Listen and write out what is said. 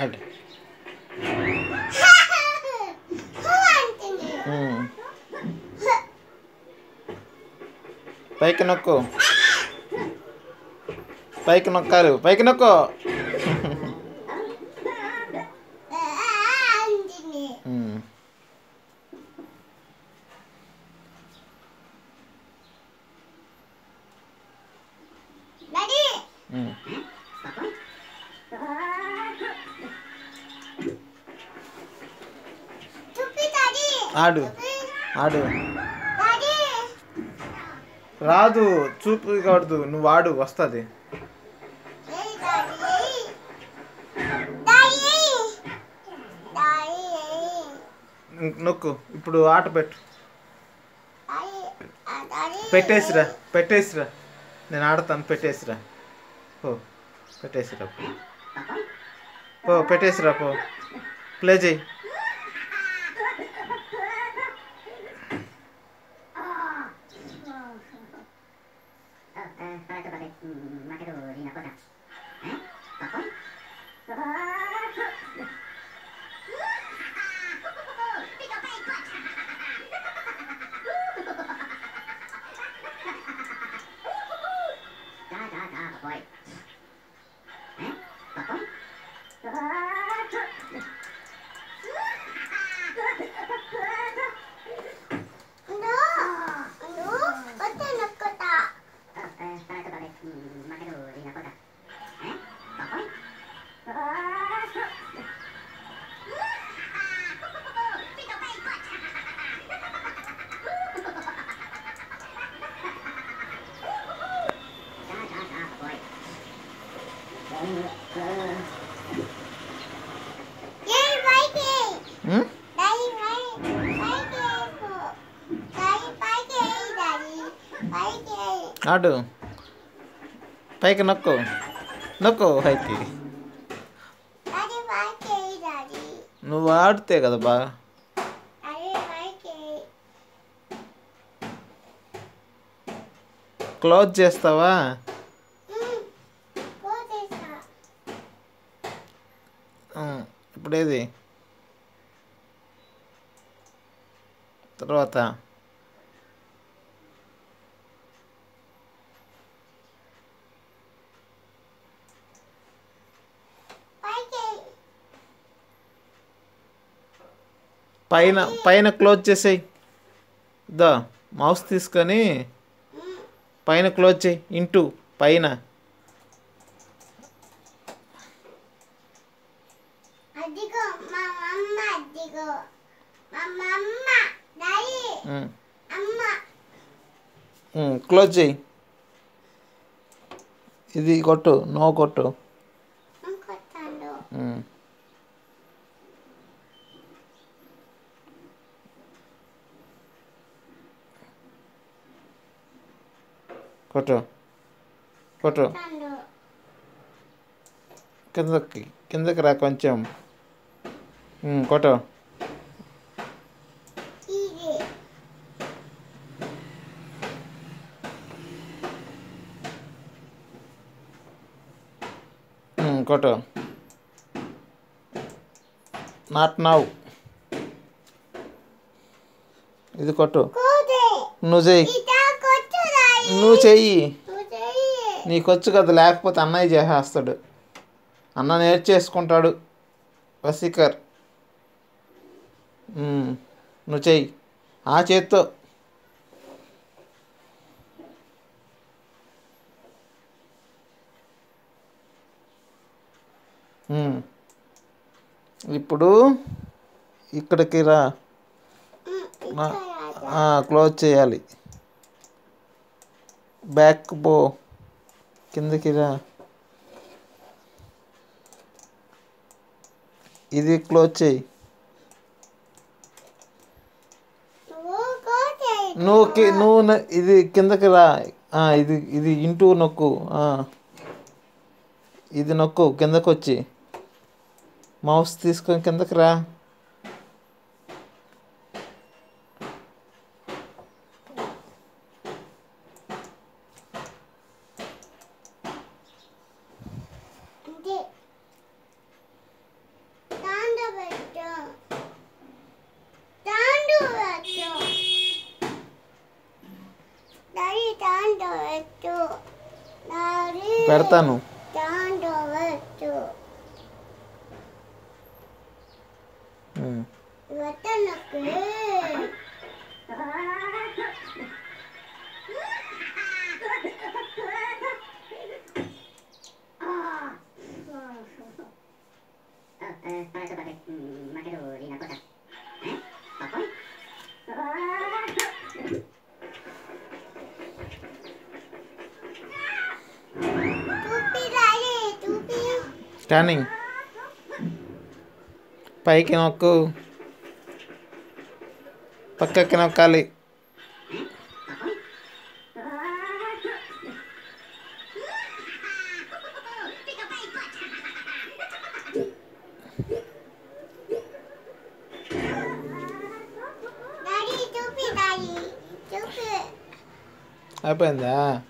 అటు పైకి నొక్కు, పైకి నొక్కాలి, పైకి నొక్కు. ఆడు ఆడు రాదు, చూపు కాదు, నువ్వు ఆడు, వస్తుంది. నొక్కు, ఇప్పుడు ఆట పెట్టు. పెట్టేసిరా, పెట్టేసిరా, నేను ఆడతాను. పెట్టేసిరా, పో, పెట్టేసిరా, పో, పెట్టేసిరా, పో, ప్లే చేయి. ఆడు, పైకి నొక్కు, నొక్కు పైకి. నువ్వు ఆడితే కదా బాగా. క్లోజ్ చేస్తావా? ఇప్పుడు ఏది తర్వాత? పైన పైన క్లోజ్ చేసేయి. దా మౌస్ తీసుకొని పైన క్లోజ్ చేయి. ఇంటూ పైన క్లోజ్ చేయి. ఇది కొట్టు, నో కొట్టు. కొట్టు, కొట్టు, కిందకి, కిందకి రా కొంచెం. కొట్టు. కొట్టు. Not now. ఇది కొట్టు. నువ్వు చెయ్యి, నువ్వు చెయ్యి. నీకొచ్చు కదా, లేకపోతే అన్నయ్య చేసేస్తాడు. అన్న నేర్చేసుకుంటాడు. వసీకర్, నువ్వు చెయ్యి ఆ చేత్తో. ఇప్పుడు ఇక్కడికి రా, క్లోజ్ చేయాలి. బ్యాక్ పో, కిందకి రా. ఇది క్లోజ్ చేయి. నువ్వు ఇది కిందకి రా. ఇది ఇది ఇంటూ నొక్కు. ఇది నొక్కు, కిందకు వచ్చి మౌస్ తీసుకొని కిందకి రా. పెడతాను. స్కానింగ్ పైకి నొక్కు, పక్కకి నొక్కాలి. అయిపోయిందా?